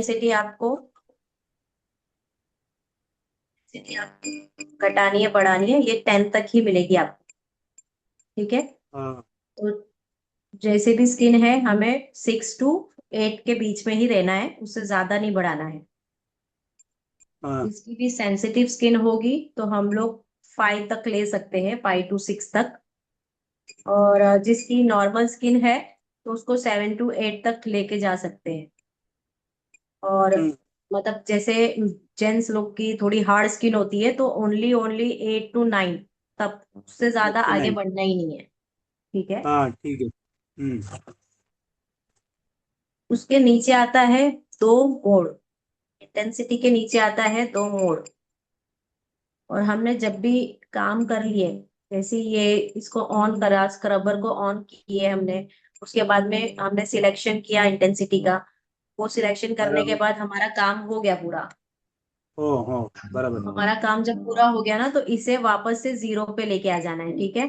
Intensity आपको घटानी है बढ़ानी है, ये 10 तक ही मिलेगी आपको। ठीक है। हाँ तो जैसे भी स्किन है, हमें 6 to 8 के बीच में ही रहना है, उससे ज्यादा नहीं बढ़ाना है। हाँ। जिसकी भी सेंसिटिव स्किन होगी तो हम लोग 5 तक ले सकते हैं, 5 to 6 तक। और जिसकी नॉर्मल स्किन है तो उसको 7 to 8 तक लेके जा सकते हैं। और हम्म। मतलब जैसे जेंट्स लोग की थोड़ी हार्ड स्किन होती है तो ओनली ओनली 8 to 9 तब, उससे ज्यादा ओके आगे नाइन। बढ़ना ही नहीं है। ठीक है। हाँ ठीक है। उसके नीचे आता है दो मोड़। इंटेंसिटी के नीचे आता है दो मोड़। और हमने जब भी काम कर लिए, जैसे ये इसको ऑन करा, स्क्रबर को ऑन किए हमने, उसके बाद में हमने सिलेक्शन किया इंटेंसिटी का। वो सिलेक्शन करने के बराबर। बाद हमारा काम हो गया पूरा। हो हो। बराबर। हमारा काम जब पूरा हो गया ना, तो इसे वापस से जीरो पे लेके आ जाना है। ठीक है।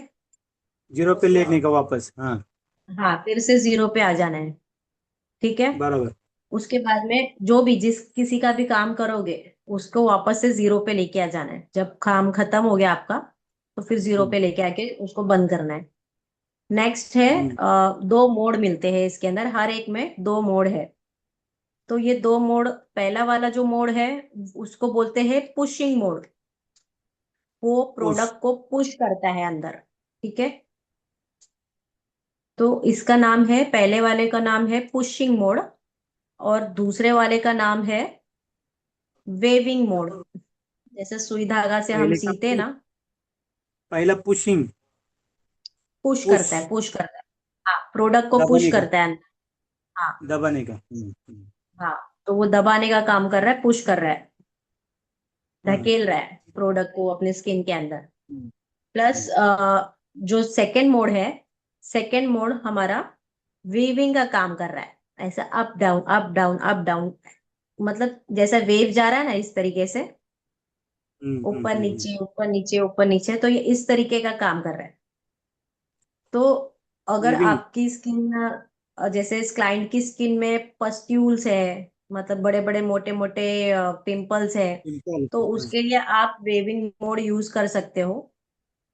जीरो पे लेने का वापस, हाँ। हाँ, फिर से जीरो पे आ जाना है। ठीक है। बराबर। उसके बाद में जो भी जिस किसी का भी काम करोगे, उसको वापस से जीरो पे लेके आ जाना है। जब काम खत्म हो गया आपका, तो फिर जीरो हम्म। पे लेके आके उसको बंद करना है। नेक्स्ट है, हम्म। दो मोड मिलते हैं इसके अंदर, हर एक में दो मोड है। तो ये दो मोड, पहला वाला जो मोड है उसको बोलते हैं पुशिंग मोड। वो पुश। प्रोडक्ट को पुश करता है अंदर। ठीक है। तो इसका नाम है, पहले वाले का नाम है पुशिंग मोड, और दूसरे वाले का नाम है वेविंग मोड। जैसे सुई धागा से हम पहले का सीते हैं ना, पहला पुशिंग। Push push. करता है, पुश करता है। हाँ, प्रोडक्ट को पुश दबाने का। करता है अंदर। हाँ। दबाने का। हाँ, तो वो दबाने का काम कर रहा है, पुश कर रहा है, हाँ। धकेल रहा है प्रोडक्ट को अपने स्किन के अंदर। हम्म। प्लस हम्म। जो सेकंड मोड है, सेकंड मोड हमारा वीविंग का काम कर रहा है। ऐसा up down up down up down, मतलब जैसा वेव जा रहा है ना, इस तरीके से ऊपर नीचे ऊपर नीचे ऊपर नीचे, तो ये इस तरीके का काम कर रहा है। तो अगर वीविंग। आपकी स्किन, जैसे इस क्लाइंट की स्किन में पस्ट्यूल्स है, मतलब बड़े बड़े मोटे मोटे पिंपल्स है, सिंपल। तो उसके लिए आप वेविंग मोड यूज कर सकते हो।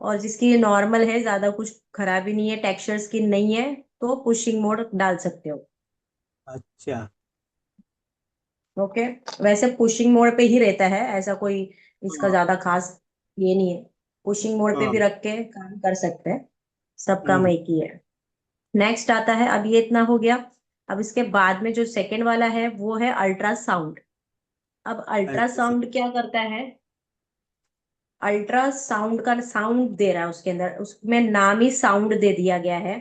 और जिसकी नॉर्मल है, ज्यादा कुछ खराबी नहीं है, टेक्सचर स्किन नहीं है, तो पुशिंग मोड डाल सकते हो। अच्छा। ओके। वैसे पुशिंग मोड पे ही रहता है, ऐसा कोई इसका हाँ ज्यादा खास ये नहीं है। पुशिंग मोड पे भी हाँ। रख के काम कर सकते हैं। सब काम हम्म। एक ही है। नेक्स्ट आता है, अब ये इतना हो गया। अब इसके बाद में जो सेकंड वाला है वो है अल्ट्रासाउंड। अब अच्छा। अल्ट्रासाउंड क्या करता है? अल्ट्रासाउंड का साउंड दे रहा है उसके अंदर, उसमें नाम ही साउंड दे दिया गया है।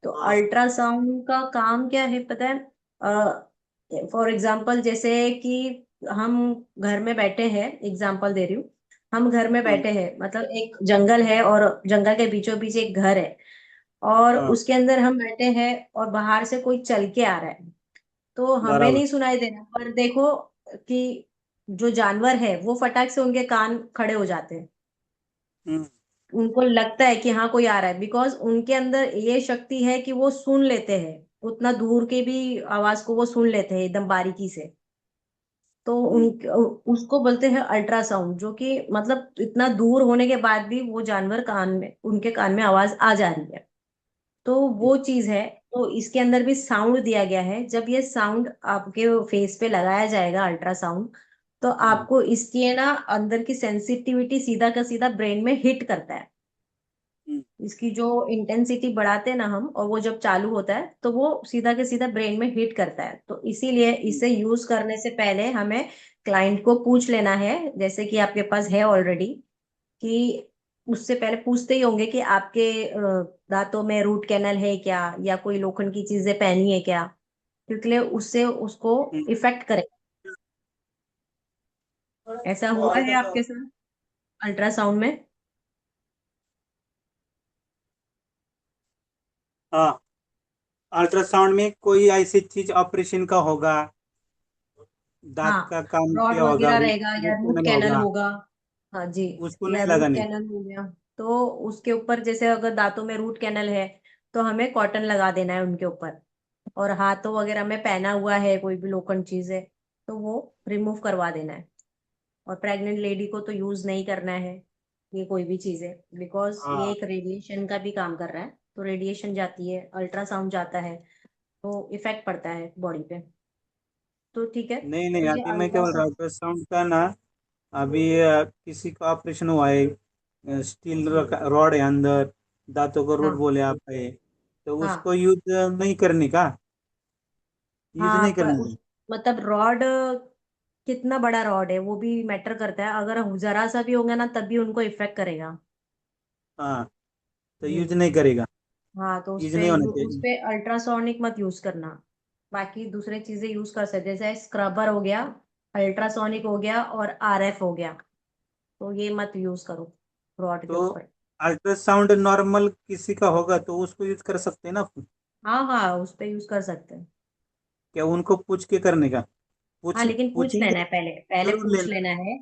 तो अल्ट्रासाउंड का काम क्या है पता है? फॉर एग्जाम्पल, जैसे कि हम घर में बैठे हैं, एग्जाम्पल दे रही हूँ। हम घर में हाँ बैठे हैं, मतलब एक जंगल है और जंगल के बीचों बीच एक घर है, और हाँ। उसके अंदर हम बैठे हैं, और बाहर से कोई चल के आ रहा है। तो हमें बराबर। नहीं सुनाई देना, पर देखो कि जो जानवर है वो फटाक से उनके कान खड़े हो जाते हैं। हम्म। उनको लगता है कि हाँ कोई आ रहा है, बिकॉज उनके अंदर ये शक्ति है कि वो सुन लेते हैं, उतना दूर के भी आवाज को वो सुन लेते हैं एकदम बारीकी से। तो उन हम्म। उसको बोलते हैं अल्ट्रासाउंड, जो कि मतलब इतना दूर होने के बाद भी वो जानवर कान में, उनके कान में आवाज आ जा रही है। तो वो चीज है। तो इसके अंदर भी साउंड दिया गया है। जब ये साउंड आपके फेस पे लगाया जाएगा, अल्ट्रासाउंड, तो हम्म। आपको इसकी है ना, अंदर की सेंसिटिविटी सीधा का सीधा ब्रेन में हिट करता है। हम्म। इसकी जो इंटेंसिटी बढ़ाते हैं ना हम, और वो जब चालू होता है तो वो सीधा के सीधा ब्रेन में हिट करता है। तो इसीलिए हम्म। इसे यूज करने से पहले हमें क्लाइंट को पूछ लेना है, जैसे कि आपके पास है ऑलरेडी, कि उससे पहले पूछते ही होंगे कि आपके दांतों में रूट कैनल है क्या, या कोई लोखंड की चीजें पहनी है क्या, क्योंकि उससे उसको हम्म। इफेक्ट करे। ऐसा हुआ है आपके साथ अल्ट्रासाउंड में? हाँ। अल्ट्रासाउंड में कोई ऐसी चीज ऑपरेशन का होगा, दांत हाँ, का काम रॉड किया होगा, वगैरह रहेगा या रूट रूट कैनल कैनल होगा। होगा। हाँ जी। उसको या नहीं रूट लगाने। कैनल हो गया, तो उसके ऊपर जैसे अगर दांतों में रूट कैनल है, तो हमें कॉटन लगा देना है उनके ऊपर। और हाथों वगैरह में पहना हुआ है कोई भी लोखंड चीज है, तो वो रिमूव करवा देना है। और प्रेग्नेंट लेडी को तो यूज नहीं करना है ये कोई भी चीजें, बिकॉज ये हाँ। एक रेडिएशन का भी काम कर रहा है। तो रेडिएशन जाती है, अल्ट्रासाउंड जाता है, तो इफेक्ट पड़ता है बॉडी पे। तो ठीक है, नहीं नहीं, तो ये अभी मैं क्या बोल रहा हूँ, अल्ट्रासाउंड। अल्ट्रासाउंड का ना, अभी किसी का ऑपरेशन हुआ है, स्टील रॉड है अंदर, दांतों का रोड हाँ बोले आप है, तो हाँ उसको यूज नहीं करने का, यूज हाँ, नहीं पर करने उस का। मतलब रॉड कितना बड़ा रॉड है वो भी मैटर करता है। अगर जरा सा भी होगा ना तब भी उनको इफेक्ट करेगा। हाँ, तो यूज हम्म। नहीं करेगा, हाँ, तो यूज नहीं होना उस चाहिए। पे अल्ट्रासोनिक मत यूज करना। बाकी दूसरे चीजें यूज कर सकते, जैसे स्क्रबर हो गया, अल्ट्रासोनिक हो गया और आरएफ हो गया। तो ये मत यूज करो रॉड के तो ऊपर। अल्ट्रासाउंड नॉर्मल किसी का होगा तो उसको यूज कर सकते हैं ना? हाँ हाँ, उस पे यूज कर सकते हैं। क्या उनको पूछ के करने का? हाँ, लेकिन पूछ पूछेंगे, लेना है पहले, पहले जरूर पूछ लेना। लेना है।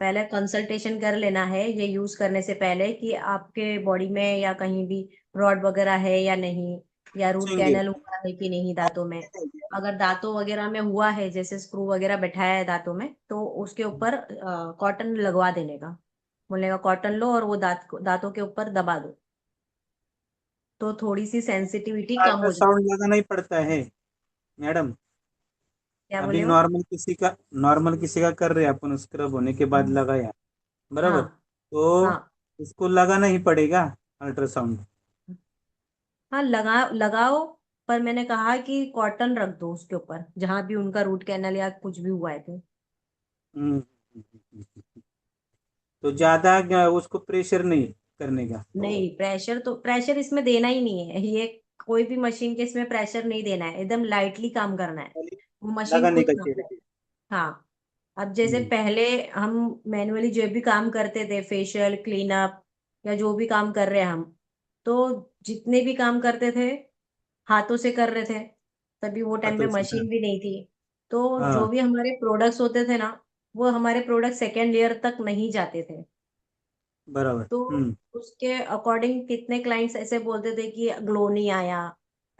पहले कंसल्टेशन कर लेना है ये यूज करने से पहले कि आपके बॉडी में या कहीं भी रॉड वगैरह है या नहीं, या रूट पूछेंगे। कैनल हुआ है कि नहीं दांतों में। अगर दांतों वगैरह में हुआ है, जैसे स्क्रू वगैरह बैठाया है दांतों में, तो उसके ऊपर कॉटन लगवा देने का, बोलने का कॉटन लो और वो दांतों के ऊपर दबा दो, तो थोड़ी सी सेंसिटिविटी कम हो जाती अल्ट्रासाउंड लगाना ही पड़ता है मैडम। है। क्या अभी बोले हो? नॉर्मल किसी का कर रहे हैं अपन, स्क्रब होने के बाद हम्म। लगाया, बराबर, हाँ तो हाँ उसको लगाना ही पड़ेगा अल्ट्रासाउंड। हाँ, लगाओ। पर मैंने कहा कि कॉटन रख दो उसके ऊपर जहां भी उनका रूट कैनल या कुछ भी हुआ है तो। हम्म। तो ज्यादा उसको प्रेशर नहीं करने का। नहीं, प्रेशर तो प्रेशर इसमें देना ही नहीं है ये। कोई भी मशीन के इसमें प्रेशर नहीं देना है, एकदम लाइटली काम करना है। खाली वो मशीन लगाने खुद का काम करे। चाहिए। हाँ। अब जैसे हम्म। पहले हम मैनुअली जो भी काम करते थे, फेशियल क्लीनअप या जो भी काम कर रहे हैं हम, तो जितने भी काम करते थे हाथों से कर रहे थे। तभी वो टाइम पे हाथों से, हाँ। मशीन भी नहीं थी। तो जो हाँ, भी हमारे प्रोडक्ट्स होते थे ना, वो हमारे प्रोडक्ट सेकेंड लेयर तक नहीं जाते थे। बराबर। तो हम्म। उसके अकॉर्डिंग कितने क्लाइंट्स ऐसे बोलते थे कि ग्लो नहीं आया,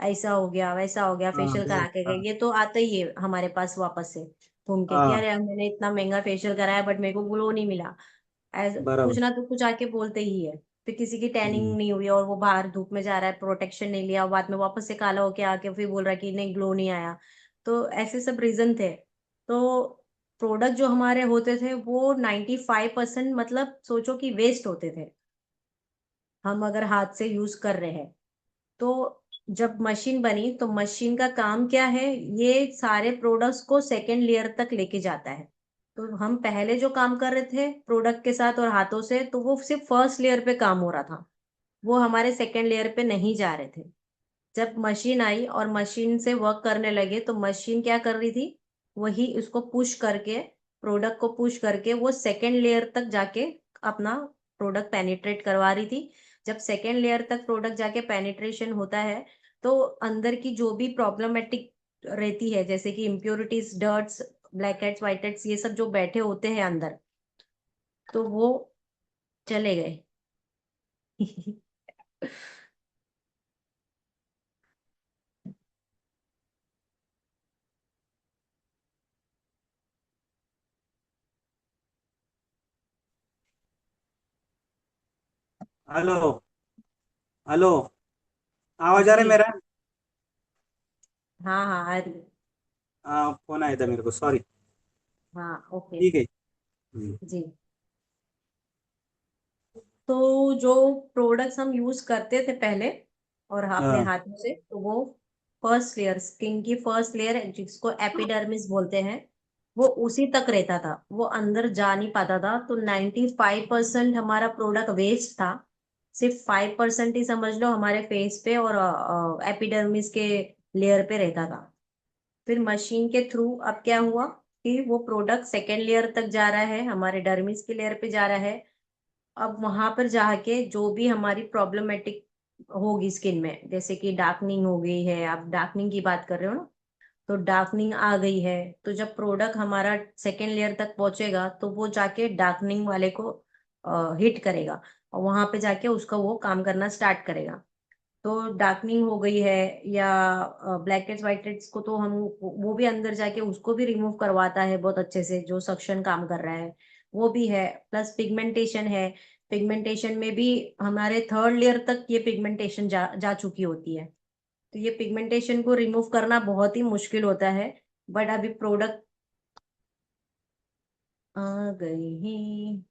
ऐसा हो गया वैसा हो गया, हाँ फेशियल करा के हाँ गए। ये तो आता ही है हमारे पास वापस से घूम के कि हाँ, अरे मैंने इतना महंगा फेशियल कराया बट मेरे को ग्लो नहीं मिला। ऐसा कुछ बराबर। ना तो कुछ आके बोलते ही है। फिर किसी की टैनिंग हम्म। नहीं हुई और वो बाहर धूप में जा रहा है, प्रोटेक्शन नहीं लिया और बाद में वापस से काला होके आके फिर बोल रहा है कि नहीं ग्लो नहीं आया। तो ऐसे सब रीजन थे। तो प्रोडक्ट जो हमारे होते थे वो 95% मतलब सोचो कि वेस्ट होते थे, हम अगर हाथ से यूज कर रहे हैं तो। जब मशीन बनी तो मशीन का काम क्या है, ये सारे प्रोडक्ट्स को सेकेंड लेयर तक लेके जाता है। तो हम पहले जो काम कर रहे थे प्रोडक्ट के साथ और हाथों से, तो वो सिर्फ फर्स्ट लेयर पे काम हो रहा था, वो हमारे सेकेंड लेयर पे नहीं जा रहे थे। जब मशीन आई और मशीन से वर्क करने लगे तो मशीन क्या कर रही थी, वही उसको पुश करके, प्रोडक्ट को पुश करके वो सेकेंड लेयर तक जाके अपना प्रोडक्ट पेनिट्रेट करवा रही थी। जब सेकेंड लेयर तक प्रोडक्ट जाके पेनिट्रेशन होता है, तो अंदर की जो भी प्रॉब्लमेटिक रहती है, जैसे कि impurities, dirts, black heads, white heads, ये सब जो बैठे होते हैं अंदर, तो वो चले गए। हेलो, हेलो, आवाज आ रहा है जी। मेरा? हाँ हाँ, आ रही है। हाँ, फोन आया था मेरे को, सॉरी। हाँ, ओके। ठीक है। जी। तो जो प्रोडक्ट्स हम यूज करते थे पहले और अपने हाँ, हाथों से, तो वो फर्स्ट लेयर, स्किन की फर्स्ट लेयर जिसको एपिडर्मिस बोलते हैं, वो उसी तक रहता था, वो अंदर जा नहीं पाता था। तो 95% हमारा प्रोडक्ट वेस्ट था। सिर्फ 5% ही समझ लो हमारे फेस पे और एपिडर्मिस के लेयर पे रहता था। फिर मशीन के थ्रू अब क्या हुआ कि वो प्रोडक्ट सेकेंड लेयर तक जा रहा है, हमारे डर्मिस की लेयर पे जा रहा है। अब वहां पर जाके जो भी हमारी प्रॉब्लमेटिक होगी स्किन में, जैसे कि डार्कनिंग हो गई है, आप डार्कनिंग की बात कर रहे हो ना, तो डार्कनिंग आ गई है, तो जब प्रोडक्ट हमारा सेकेंड लेयर तक पहुंचेगा तो वो जाके डार्कनिंग वाले को हिट करेगा और वहां पे जाके उसका वो काम करना स्टार्ट करेगा। तो डार्कनिंग हो गई है या ब्लैक हेड्स व्हाइट हेड्स को तो हम वो भी अंदर जाके उसको भी रिमूव करवाता है बहुत अच्छे से, जो सक्शन काम कर रहा है वो भी है। प्लस पिगमेंटेशन है, पिगमेंटेशन में भी हमारे थर्ड लेयर तक ये पिगमेंटेशन जा चुकी होती है। तो ये पिगमेंटेशन को रिमूव करना बहुत ही मुश्किल होता है। बट अभी प्रोडक्ट आ गए हैं।